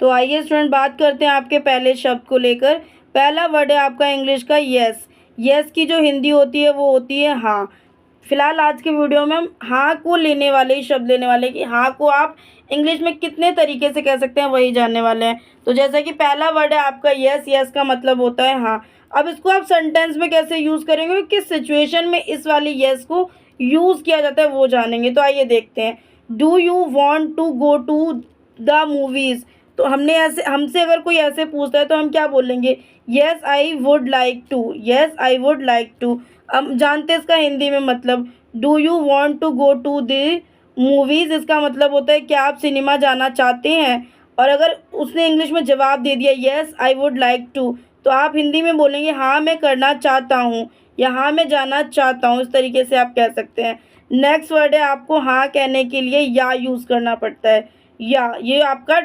तो आइए स्टूडेंट बात करते हैं आपके पहले शब्द को लेकर। पहला वर्ड है आपका इंग्लिश का येस। येस की जो हिंदी होती है वो होती है हाँ। फिलहाल आज के वीडियो में हम हाँ को लेने वाले ही शब्द लेने वाले हैं कि हाँ को आप इंग्लिश में कितने तरीके से कह सकते हैं वही जानने वाले हैं। तो जैसा कि पहला वर्ड है आपका येस। येस का मतलब होता है हाँ। अब इसको आप सेंटेंस में कैसे यूज़ करेंगे, किस सिचुएशन में इस वाली येस को यूज़ किया जाता है वो जानेंगे। तो आइए देखते हैं। Do you want to go to the movies. तो हमसे अगर कोई ऐसे पूछता है तो हम क्या बोलेंगे, yes I would like to. Yes I would like to. अब जानते हैं इसका हिंदी में मतलब। Do you want to go to the movies, इसका मतलब होता है क्या आप सिनेमा जाना चाहते हैं। और अगर उसने इंग्लिश में जवाब दे दिया yes I would like to, तो आप हिंदी में बोलेंगे हाँ मैं करना चाहता हूँ या हाँ मैं जाना चाहता हूँ। इस तरीके से आप कह सकते हैं। नेक्स्ट वर्ड है आपको हाँ कहने के लिए या यूज़ करना पड़ता है। या ये आपका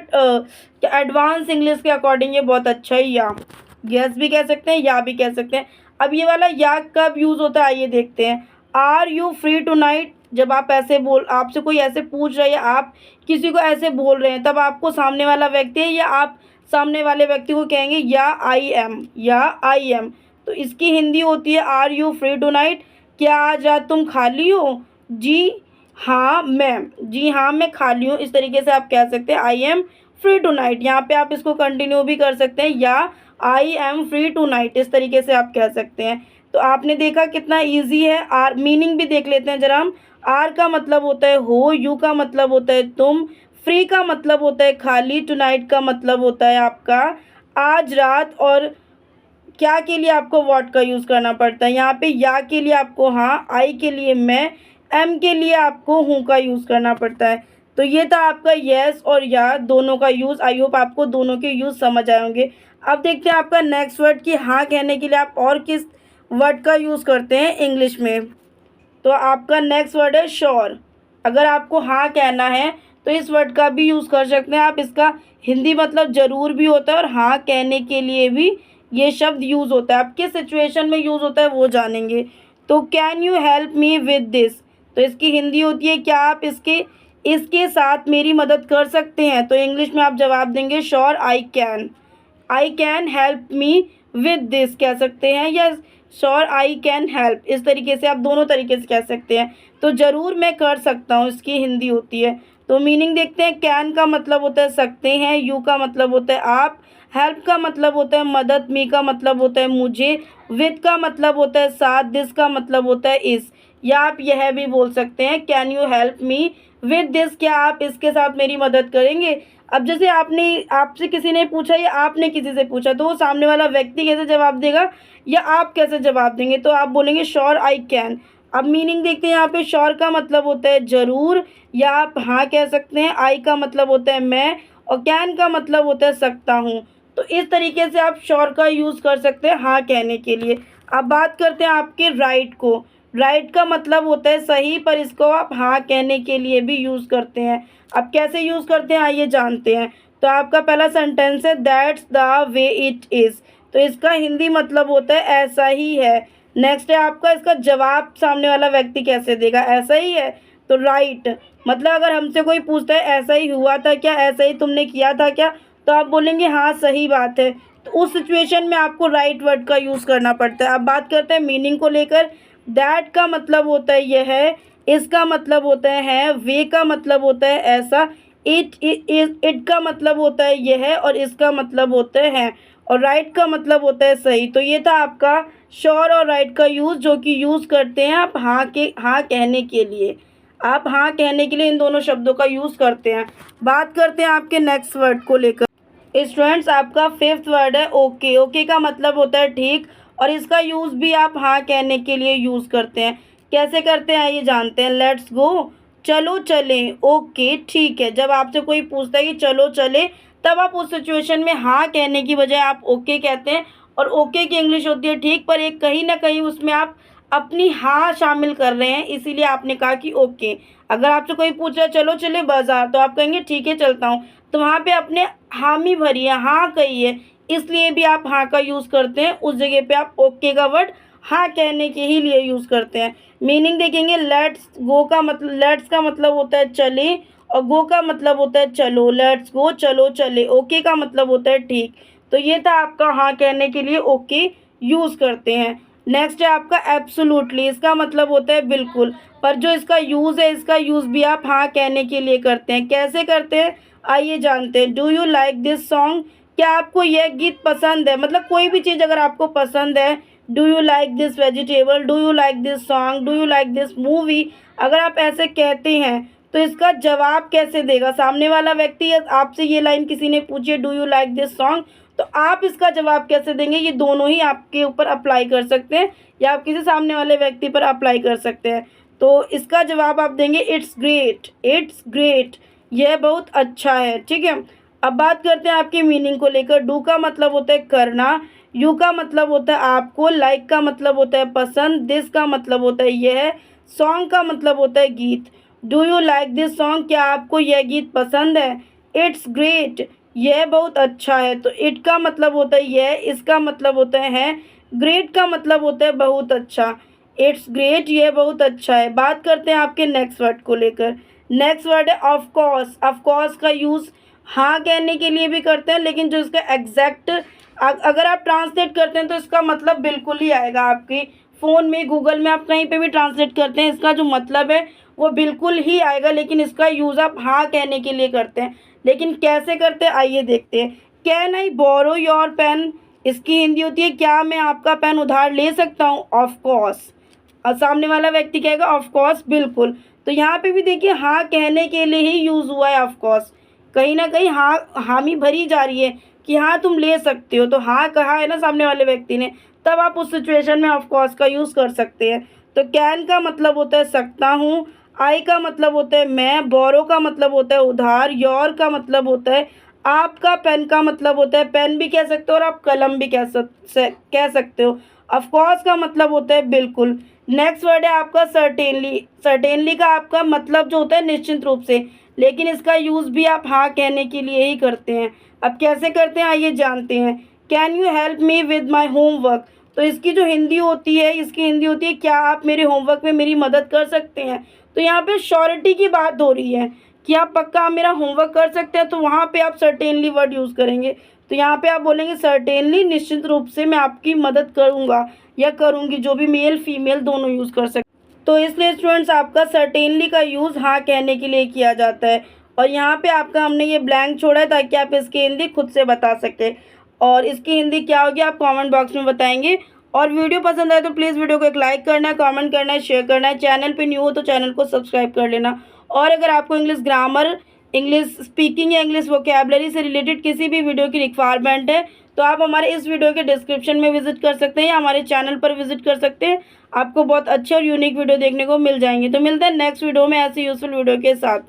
एडवांस इंग्लिश के अकॉर्डिंग ये बहुत अच्छा है। या यस भी कह सकते हैं या भी कह सकते हैं। अब ये वाला या कब यूज़ होता है आइए देखते हैं। Are you free tonight, जब आप ऐसे आपसे कोई ऐसे पूछ रहा है या आप किसी को ऐसे बोल रहे हैं, तब आपको सामने वाला व्यक्ति है या आप सामने वाले व्यक्ति को कहेंगे या आई एम। या आई एम। तो इसकी हिंदी होती है are you free tonight, क्या आज रात तुम खाली हो। जी हाँ मैम, जी हाँ मैं खाली हूँ। इस तरीके से आप कह सकते हैं I am free tonight. यहाँ पे आप इसको कंटिन्यू भी कर सकते हैं या I am free tonight, इस तरीके से आप कह सकते हैं। तो आपने देखा कितना इजी है। आर मीनिंग भी देख लेते हैं जरा हम। आर का मतलब होता है हो, यू का मतलब होता है तुम, फ्री का मतलब होता है खाली, टू नाइट का मतलब होता है आपका आज रात, और क्या के लिए आपको व्हाट का यूज़ करना पड़ता है। यहाँ पे या के लिए आपको हाँ, आई के लिए मैं, एम के लिए आपको हूँ का यूज़ करना पड़ता है। तो ये था आपका येस और या दोनों का यूज़। आई होप आपको दोनों के यूज़ समझ आए होंगे। अब देखते हैं आपका नेक्स्ट वर्ड कि हाँ कहने के लिए आप और किस वर्ड का यूज़ करते हैं इंग्लिश में। तो आपका नेक्स्ट वर्ड है श्योर। अगर आपको हाँ कहना है तो इस वर्ड का भी यूज़ कर सकते हैं आप। इसका हिंदी मतलब ज़रूर भी होता है और हाँ कहने के लिए भी ये शब्द यूज़ होता है। आप किस सिचुएशन में यूज़ होता है वो जानेंगे। तो can you help me with this, तो इसकी हिंदी होती है क्या आप इसके साथ मेरी मदद कर सकते हैं। तो इंग्लिश में आप जवाब देंगे sure I can. I can help me with this कह सकते हैं या श्योर आई कैन हेल्प। इस तरीके से आप दोनों तरीके से कह सकते हैं। तो ज़रूर मैं कर सकता हूँ इसकी हिंदी होती है। तो मीनिंग देखते हैं। कैन का मतलब होता है सकते हैं, यू का मतलब होता है आप, हेल्प का मतलब होता है मदद, मी का मतलब होता है मुझे, विद का मतलब होता है साथ, दिस का मतलब होता है इस। या आप यह भी बोल सकते हैं can you help me with this, क्या आप इसके साथ मेरी मदद करेंगे। अब जैसे आपसे किसी ने पूछा या आपने किसी से पूछा, तो वो सामने वाला व्यक्ति कैसे जवाब देगा या आप कैसे जवाब देंगे। तो आप बोलेंगे श्योर आई कैन। अब मीनिंग देखते हैं। यहाँ पे श्योर का मतलब होता है ज़रूर, या आप हाँ कह सकते हैं। आई का मतलब होता है मैं और कैन का मतलब होता है सकता हूँ। तो इस तरीके से आप श्योर का यूज़ कर सकते हैं हाँ कहने के लिए। अब बात करते हैं आपके राइट को। राइट का मतलब होता है सही, पर इसको आप हाँ कहने के लिए भी यूज़ करते हैं। अब कैसे यूज़ करते हैं आइए जानते हैं। तो आपका पहला सेंटेंस है that's the way it is. तो इसका हिंदी मतलब होता है ऐसा ही है। नेक्स्ट है आपका इसका जवाब सामने वाला व्यक्ति कैसे देगा, ऐसा ही है। तो राइट मतलब अगर हमसे कोई पूछता है ऐसा ही हुआ था क्या, ऐसा ही तुमने किया था क्या, तो आप बोलेंगे हाँ सही बात है। तो उस सिचुएशन में आपको राइट वर्ड का यूज़ करना पड़ता है। अब बात करते हैं मीनिंग को लेकर। दैट का मतलब होता है यह है, इसका मतलब होता है, वे का मतलब होता है ऐसा, इट का मतलब होता है यह है और इसका मतलब होता है, और राइट का मतलब होता है सही। तो ये था आपका श्योर और राइट का यूज़, जो कि यूज़ करते हैं आप हाँ कहने के लिए। आप हाँ कहने के लिए इन दोनों शब्दों का यूज़ करते हैं। बात करते हैं आपके नेक्स्ट वर्ड को लेकर। स्टूडेंट्स आपका फिफ्थ वर्ड है ओके। ओके का मतलब होता है ठीक, और इसका यूज़ भी आप हाँ कहने के लिए यूज़ करते हैं। कैसे करते हैं ये जानते हैं। लेट्स गो, चलो चलें, ओके ठीक है। जब आपसे कोई पूछता है कि चलो चले, तब आप उस सिचुएशन में हाँ कहने की बजाय आप ओके कहते हैं। और ओके की इंग्लिश होती है ठीक, पर एक कहीं ना कहीं उसमें आप अपनी हाँ शामिल कर रहे हैं, इसीलिए आपने कहा कि ओके। अगर आपसे कोई पूछ रहा है चलो चले बाज़ार, तो आप कहेंगे ठीक है चलता हूँ। तो वहाँ पे अपने हामी भरी है, हाँ कही है, इसलिए भी आप हाँ का यूज़ करते हैं। उस जगह पे आप ओके का वर्ड हाँ कहने के ही लिए यूज़ करते हैं। मीनिंग देखेंगे। लेट्स गो का मतलब, लेट्स का मतलब होता है चले, और गो का मतलब होता है चलो, लेट्स गो, चलो चले। ओके का मतलब होता है ठीक। तो ये था आपका हाँ कहने के लिए ओके यूज़ करते हैं। नेक्स्ट है आपका एब्सोल्युटली, इसका मतलब होता है बिल्कुल, पर जो इसका यूज़ है, इसका यूज़ भी आप हाँ कहने के लिए करते हैं। कैसे करते हैं आइए जानते हैं। Do you like this song, क्या आपको यह गीत पसंद है, मतलब कोई भी चीज़ अगर आपको पसंद है, do you like this vegetable, do you like this song, do you like this movie, अगर आप ऐसे कहते हैं तो इसका जवाब कैसे देगा सामने वाला व्यक्ति। आपसे ये लाइन किसी ने पूछी है do you like this song, तो आप इसका जवाब कैसे देंगे, ये दोनों ही आपके ऊपर अप्लाई कर सकते हैं या आप किसी सामने वाले व्यक्ति पर अप्लाई कर सकते हैं। तो इसका जवाब आप देंगे इट्स ग्रेट, इट्स ग्रेट, यह बहुत अच्छा है। ठीक है, अब बात करते हैं आपकी मीनिंग को लेकर। डू का मतलब होता है करना, यू का मतलब होता है आपको, लाइक का मतलब होता है पसंद, दिस का मतलब होता है यह, सॉन्ग का मतलब होता है गीत। Do you like this song, क्या आपको यह गीत पसंद है। इट्स ग्रेट, यह बहुत अच्छा है। तो इट का मतलब होता है यह, इसका मतलब होता है, ग्रेट का मतलब होता है बहुत अच्छा। इट्स ग्रेट, यह बहुत अच्छा है। बात करते हैं आपके नेक्स्ट वर्ड को लेकर। नेक्स्ट वर्ड है ऑफ कोर्स। ऑफ कोर्स का यूज़ हाँ कहने के लिए भी करते हैं, लेकिन जो इसका एग्जैक्ट अगर आप ट्रांसलेट करते हैं तो इसका मतलब बिल्कुल ही आएगा। आपके फ़ोन में, गूगल में, आप कहीं पे भी ट्रांसलेट करते हैं, इसका जो मतलब है वो बिल्कुल ही आएगा, लेकिन इसका यूज़ आप हाँ कहने के लिए करते हैं। लेकिन कैसे करते हैं आइए देखते हैं। Can I borrow your pen, इसकी हिंदी होती है क्या मैं आपका पेन उधार ले सकता हूँ। ऑफ कोर्स, और सामने वाला व्यक्ति कहेगा ऑफ कोर्स, बिल्कुल। तो यहाँ पे भी देखिए हाँ कहने के लिए ही यूज़ हुआ है ऑफ कोर्स, कहीं ना कहीं हाँ हामी भरी जा रही है कि हाँ तुम ले सकते हो, तो हाँ कहा है ना सामने वाले व्यक्ति ने, तब आप उस सिचुएशन में ऑफ कोर्स का यूज़ कर सकते हैं। तो कैन का मतलब होता है सकता हूँ, आई का मतलब होता है मैं, बोरो का मतलब होता है उधार, योर का मतलब होता है आपका, पेन का मतलब होता है पेन भी कह सकते हो और आप कलम भी कह सकते हो। ऑफ कोर्स का मतलब होता है बिल्कुल। नेक्स्ट वर्ड है आपका सर्टेनली। सर्टेनली का आपका मतलब जो होता है निश्चित रूप से, लेकिन इसका यूज़ भी आप हाँ कहने के लिए ही करते हैं। अब कैसे करते हैं आइए जानते हैं। Can you help me with my homework, तो इसकी जो हिंदी होती है, इसकी हिंदी होती है क्या आप मेरे होमवर्क में मेरी मदद कर सकते हैं। तो यहाँ पे श्योरिटी की बात हो रही है कि आप पक्का मेरा होमवर्क कर सकते हैं, तो वहाँ पे आप सर्टेनली वर्ड यूज़ करेंगे। तो यहाँ पे आप बोलेंगे सर्टेनली, निश्चित रूप से मैं आपकी मदद करूँगा या करूँगी, जो भी मेल फीमेल दोनों यूज़ कर सकते। तो इसलिए स्टूडेंट्स आपका सर्टेनली का यूज़ हाँ कहने के लिए किया जाता है। और यहाँ पे आपका हमने ये ब्लैंक छोड़ा है ताकि आप इसकी हिंदी खुद से बता सकें, और इसकी हिंदी क्या होगी आप कमेंट बॉक्स में बताएंगे। और वीडियो पसंद आए तो प्लीज़ वीडियो को एक लाइक करना है, कमेंट करना है, शेयर करना है। चैनल पे न्यू हो तो चैनल को सब्सक्राइब कर लेना। और अगर आपको इंग्लिश ग्रामर, इंग्लिश स्पीकिंग या इंग्लिश वोकेबलरी से रिलेटेड किसी भी वीडियो की रिक्वायरमेंट है तो आप हमारे इस वीडियो के डिस्क्रिप्शन में विजिट कर सकते हैं या हमारे चैनल पर विजिट कर सकते हैं। आपको बहुत अच्छे और यूनिक वीडियो देखने को मिल जाएंगे। तो मिलते हैं नेक्स्ट वीडियो में ऐसी यूजफुल वीडियो के साथ।